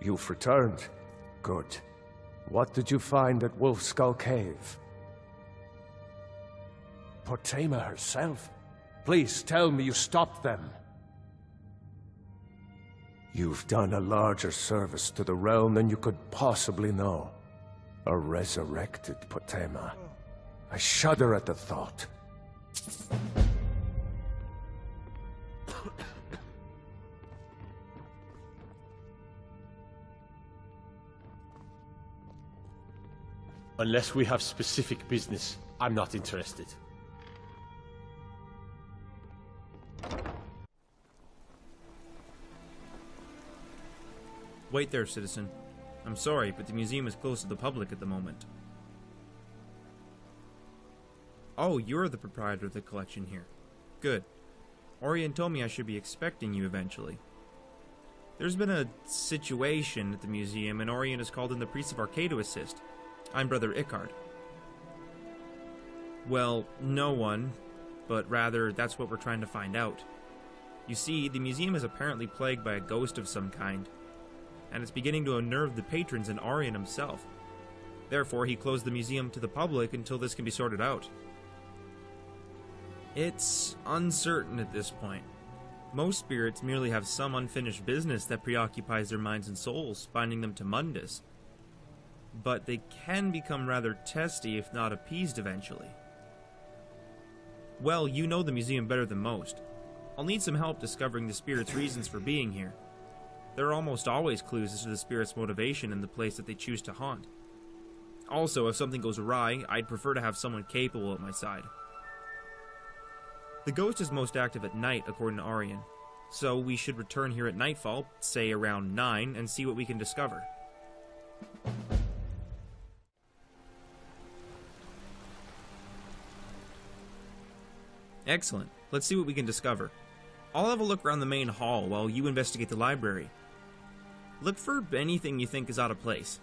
You've returned. Good. What did you find at Wolf Skull Cave? Potema herself? Please tell me you stopped them. You've done a larger service to the realm than you could possibly know. A resurrected Potema. I shudder at the thought. Unless we have specific business, I'm not interested. Wait there, citizen. I'm sorry, but the museum is closed to the public at the moment. Oh, you're the proprietor of the collection here. Good. Orion told me I should be expecting you eventually. There's been a situation at the museum, and Orion has called in the priest of Arcade to assist. I'm Brother Ickard. Well, no one, but rather that's what we're trying to find out. You see, the museum is apparently plagued by a ghost of some kind, and it's beginning to unnerve the patrons and Orion himself. Therefore, he closed the museum to the public until this can be sorted out. It's uncertain at this point. Most spirits merely have some unfinished business that preoccupies their minds and souls, binding them to Mundus. But they can become rather testy if not appeased eventually. Well, you know the museum better than most. I'll need some help discovering the spirit's reasons for being here. There are almost always clues as to the spirit's motivation in the place that they choose to haunt. Also, if something goes awry, I'd prefer to have someone capable at my side. The ghost is most active at night, according to Orion, so we should return here at nightfall, say around 9, and see what we can discover. Excellent. Let's see what we can discover. I'll have a look around the main hall while you investigate the library. Look for anything you think is out of place.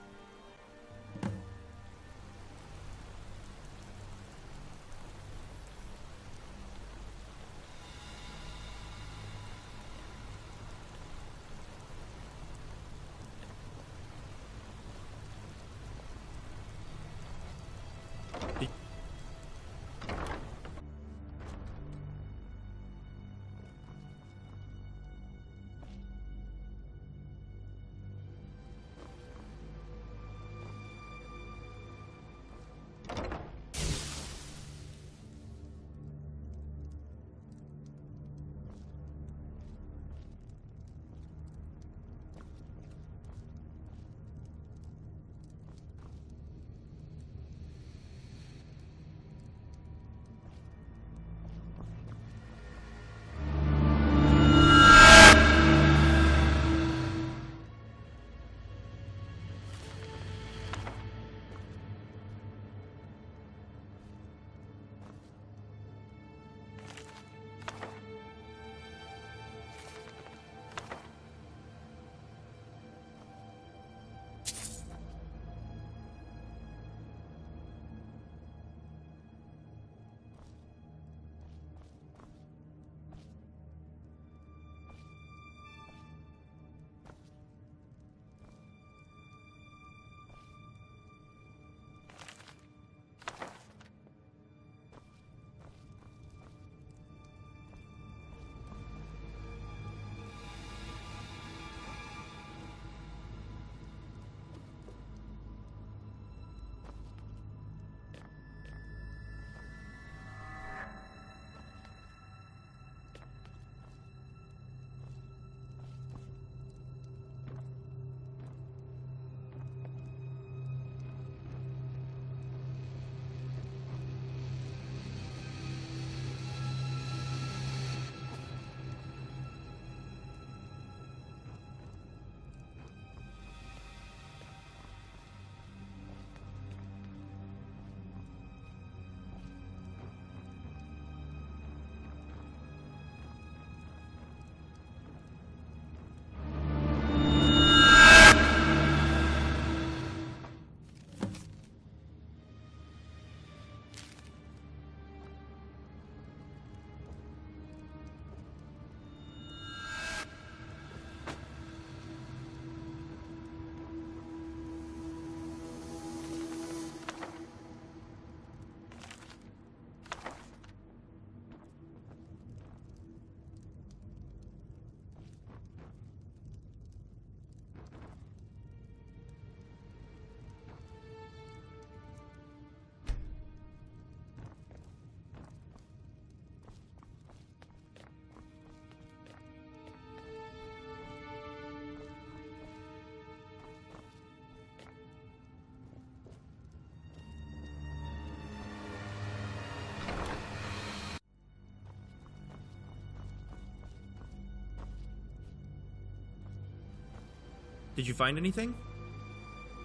Did you find anything?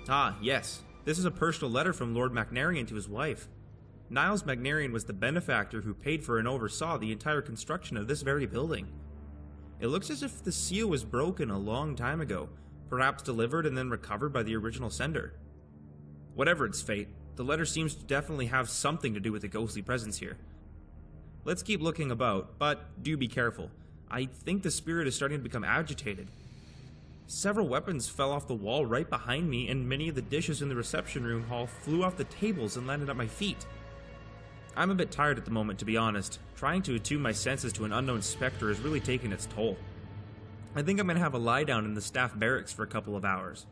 Ah, yes. This is a personal letter from Lord Macnarian to his wife. Niles Macnarian was the benefactor who paid for and oversaw the entire construction of this very building. It looks as if the seal was broken a long time ago, perhaps delivered and then recovered by the original sender. Whatever its fate, the letter seems to definitely have something to do with the ghostly presence here. Let's keep looking about, but do be careful. I think the spirit is starting to become agitated. Several weapons fell off the wall right behind me, and many of the dishes in the reception room hall flew off the tables and landed at my feet. I'm a bit tired at the moment, to be honest. Trying to attune my senses to an unknown specter is really taking its toll. I think I'm going to have a lie down in the staff barracks for a couple of hours.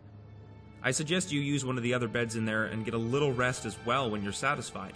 I suggest you use one of the other beds in there and get a little rest as well when you're satisfied.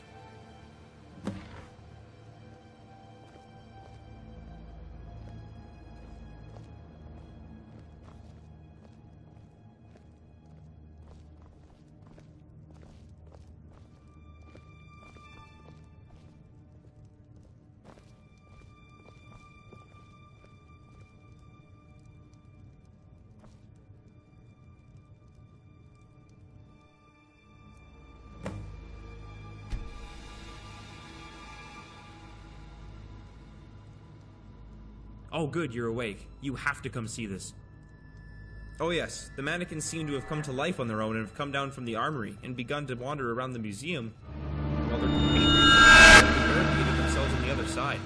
Oh good, you're awake. You have to come see this. Oh yes, the mannequins seem to have come to life on their own and have come down from the armory and begun to wander around the museum while they're barricading themselves on the other side.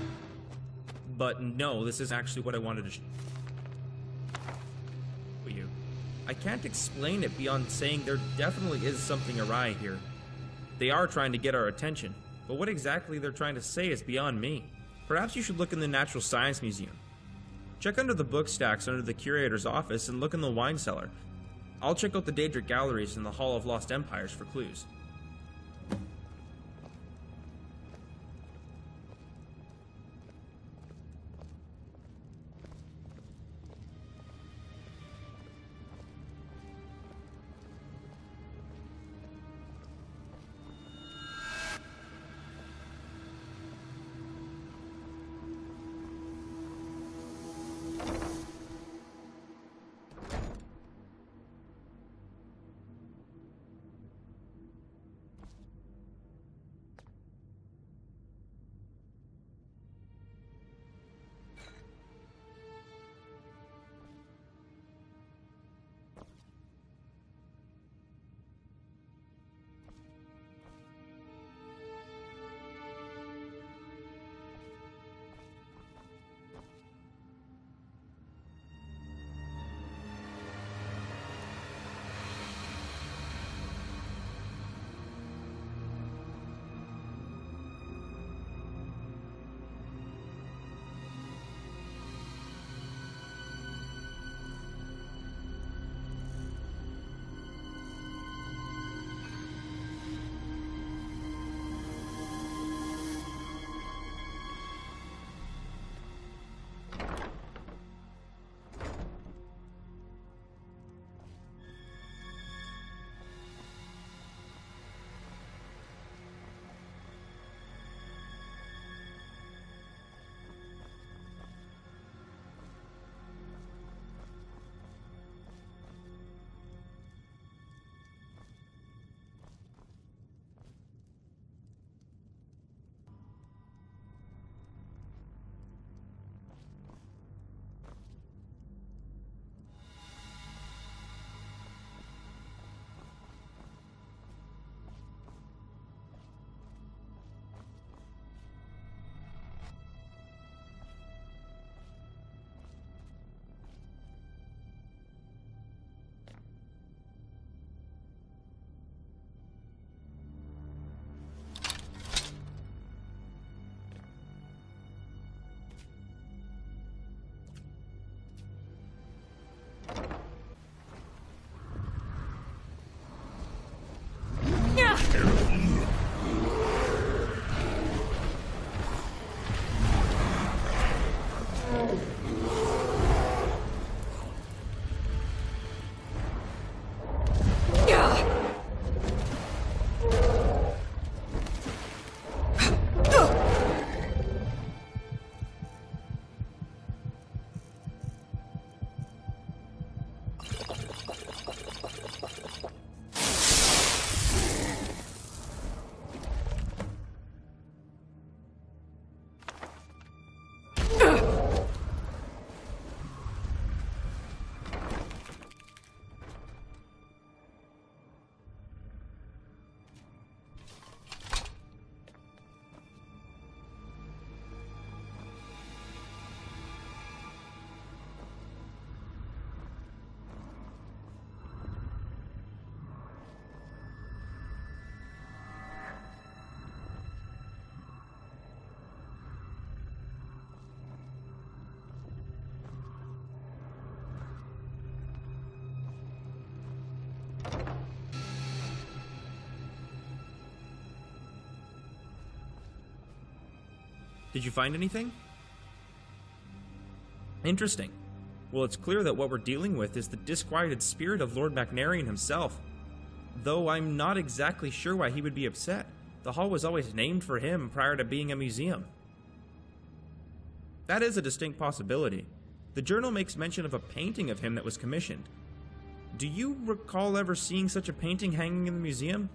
But no, this is actually what I wanted to show you. I can't explain it beyond saying there definitely is something awry here. They are trying to get our attention, but what exactly they're trying to say is beyond me. Perhaps you should look in the Natural Science Museum. Check under the book stacks under the curator's office and look in the wine cellar. I'll check out the Daedric galleries in the Hall of Lost Empires for clues. Did you find anything? Interesting. Well, it's clear that what we're dealing with is the disquieted spirit of Lord Macnarian himself. Though I'm not exactly sure why he would be upset. The hall was always named for him prior to being a museum. That is a distinct possibility. The journal makes mention of a painting of him that was commissioned. Do you recall ever seeing such a painting hanging in the museum?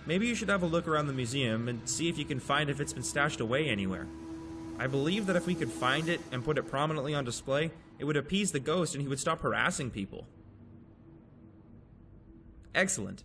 Maybe you should have a look around the museum and see if you can find if it's been stashed away anywhere. I believe that if we could find it and put it prominently on display, it would appease the ghost and he would stop harassing people. Excellent.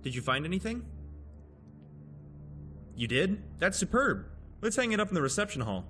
Did you find anything? You did? That's superb. Let's hang it up in the reception hall.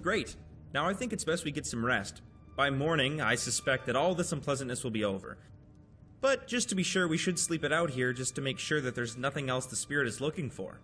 Great. Now I think it's best we get some rest. By morning, I suspect that all this unpleasantness will be over. But just to be sure, we should sleep it out here just to make sure that there's nothing else the spirit is looking for.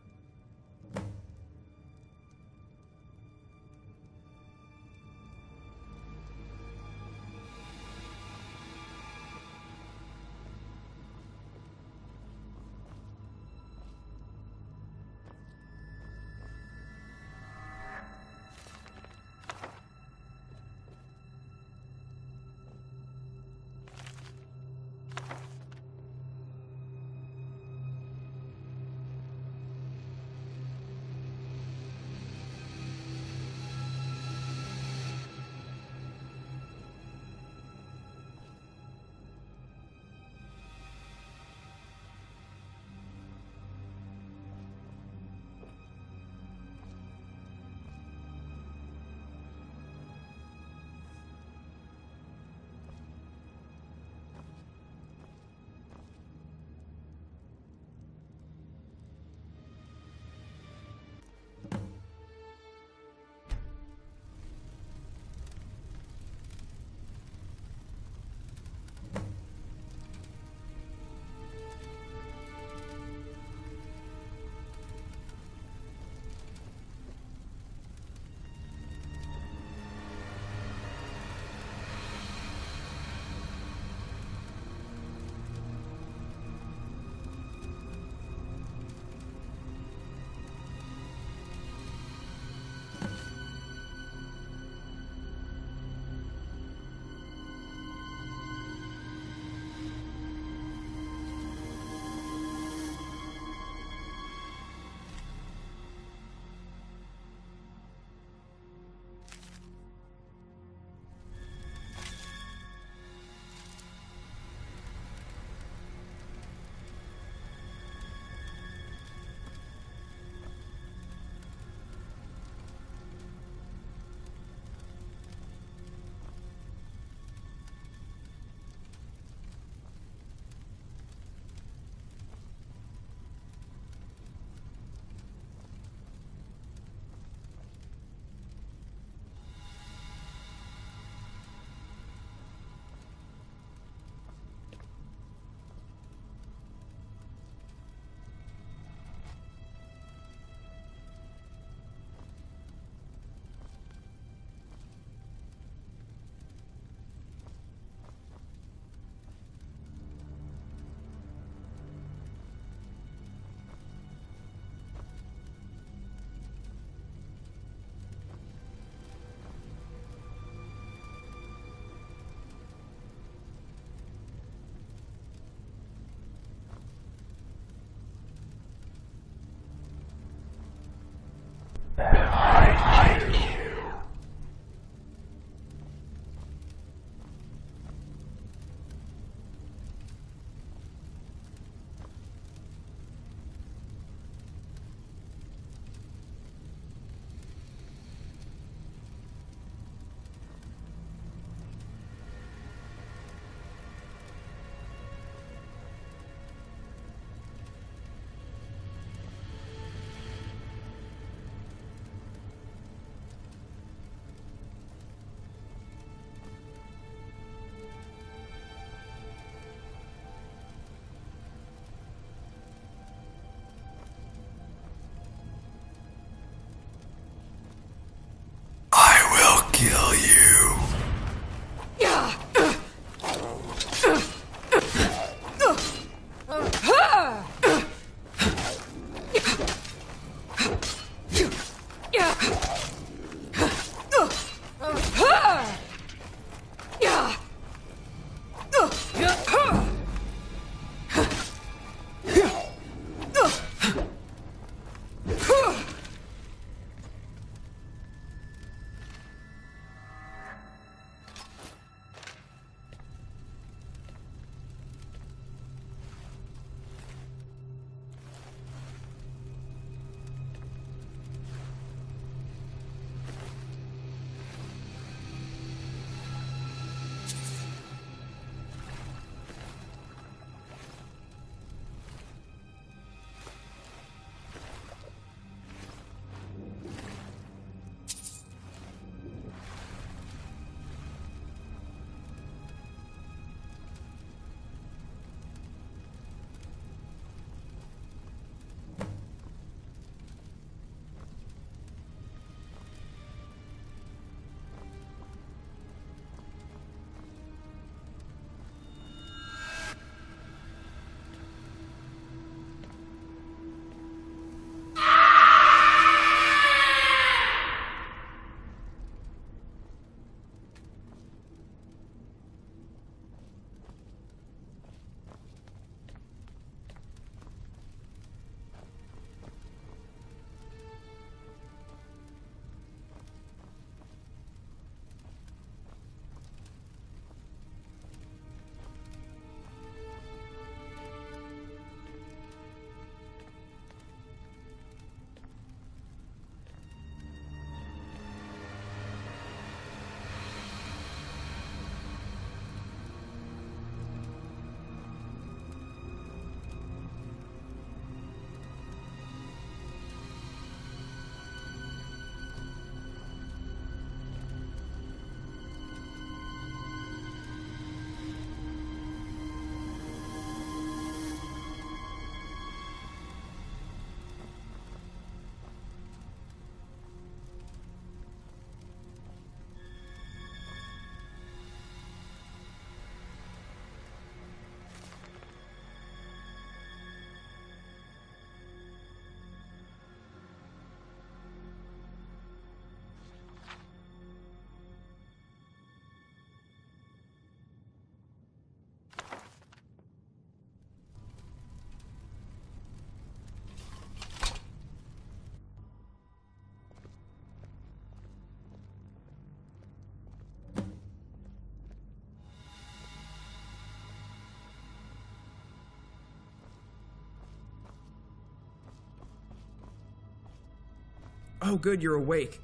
Oh, good, you're awake.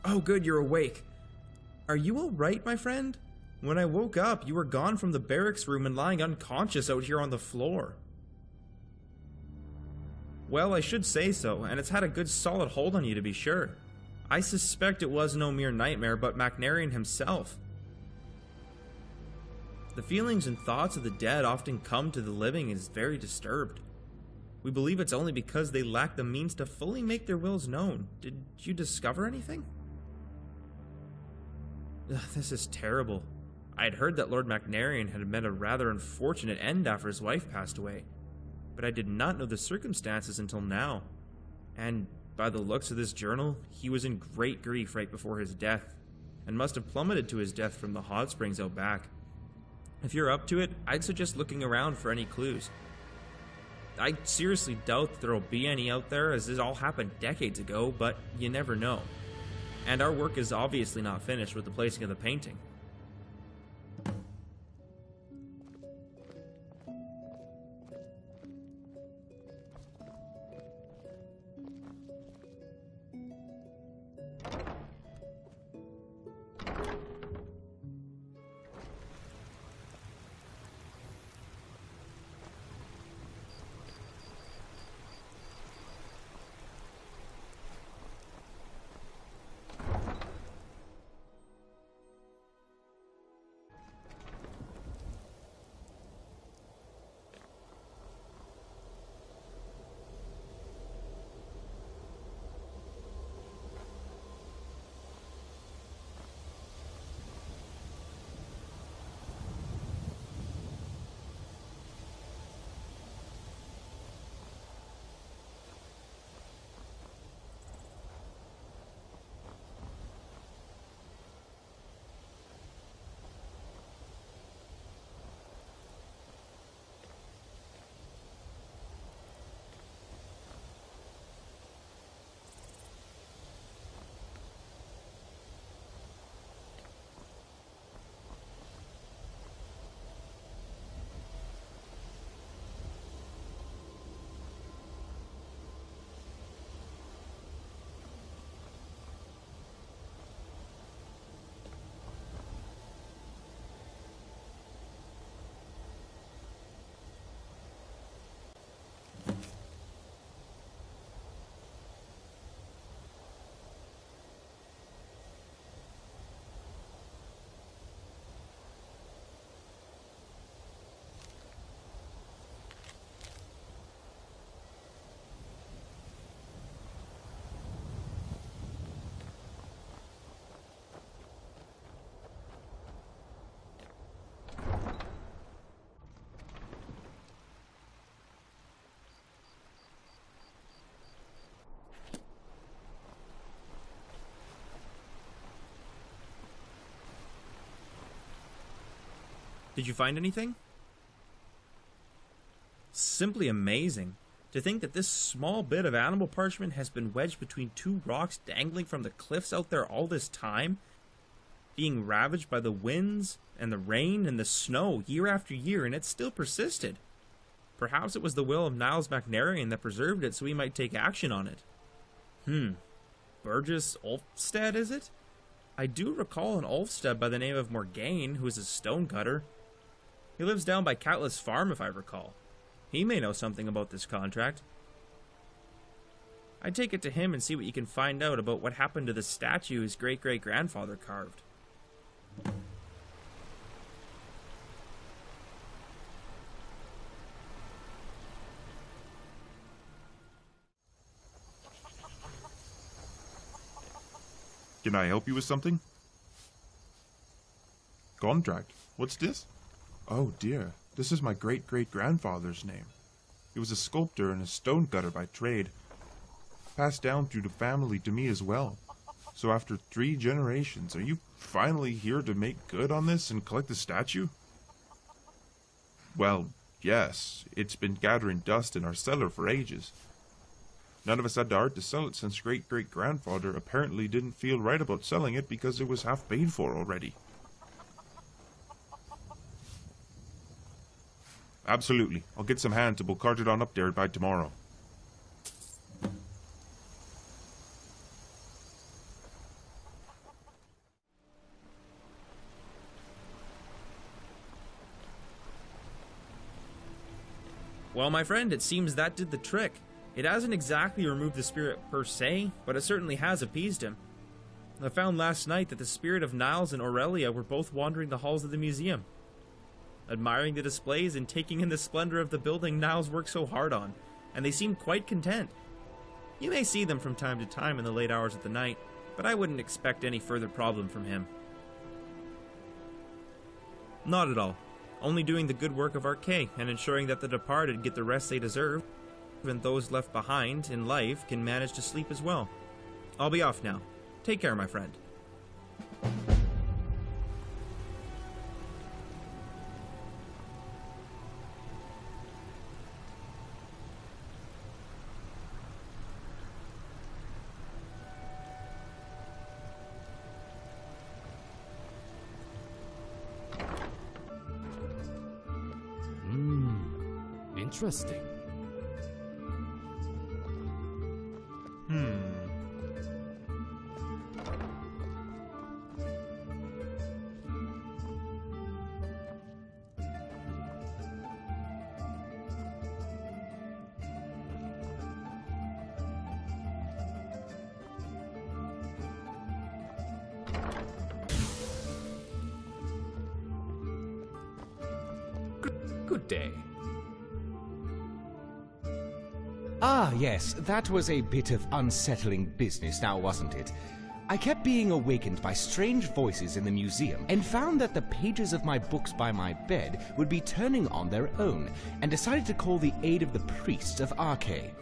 Oh, good, you're awake. Are you all right, my friend? When I woke up, you were gone from the barracks room and lying unconscious out here on the floor. Well, I should say so, and it's had a good solid hold on you to be sure. I suspect it was no mere nightmare, but Macnarian himself. The feelings and thoughts of the dead often come to the living as very disturbed. We believe it's only because they lack the means to fully make their wills known. Did you discover anything? Ugh, this is terrible. I had heard that Lord Macnarian had met a rather unfortunate end after his wife passed away, but I did not know the circumstances until now. And by the looks of this journal, he was in great grief right before his death, and must have plummeted to his death from the hot springs out back. If you're up to it, I'd suggest looking around for any clues. I seriously doubt that there'll be any out there, as this all happened decades ago, but you never know. And our work is obviously not finished with the placing of the painting. Did you find anything? Simply amazing. To think that this small bit of animal parchment has been wedged between two rocks dangling from the cliffs out there all this time, being ravaged by the winds and the rain and the snow year after year, and it still persisted. Perhaps it was the will of Niles Macnarian that preserved it so he might take action on it. Burgess Ulfstead, is it? I do recall an Ulfstead by the name of Morgaine, who is a stonecutter. He lives down by Catless Farm, if I recall. He may know something about this contract. I'd take it to him and see what you can find out about what happened to the statue his great-great-grandfather carved. Can I help you with something? Contract? What's this? Oh dear, this is my great-great-grandfather's name. He was a sculptor and a stonecutter by trade. Passed down through the family to me as well. So after 3 generations, are you finally here to make good on this and collect the statue? Well, yes, it's been gathering dust in our cellar for ages. None of us had the heart to sell it since great-great-grandfather apparently didn't feel right about selling it because it was half paid for already. Absolutely. I'll get some hands and we'll cart it on up there by tomorrow. Well, my friend, it seems that did the trick. It hasn't exactly removed the spirit per se, but it certainly has appeased him. I found last night that the spirit of Niles and Aurelia were both wandering the halls of the museum, admiring the displays and taking in the splendor of the building Niles worked so hard on, and they seemed quite content. You may see them from time to time in the late hours of the night, but I wouldn't expect any further problem from him. Not at all. Only doing the good work of Arcay and ensuring that the departed get the rest they deserve, and those left behind in life can manage to sleep as well. I'll be off now. Take care, my friend. Interesting. Good day. Ah, yes, that was a bit of unsettling business now, wasn't it? I kept being awakened by strange voices in the museum and found that the pages of my books by my bed would be turning on their own, and decided to call the aid of the priests of Arcay.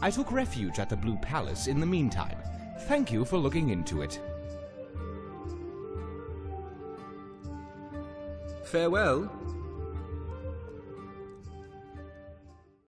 I took refuge at the Blue Palace in the meantime. Thank you for looking into it. Farewell.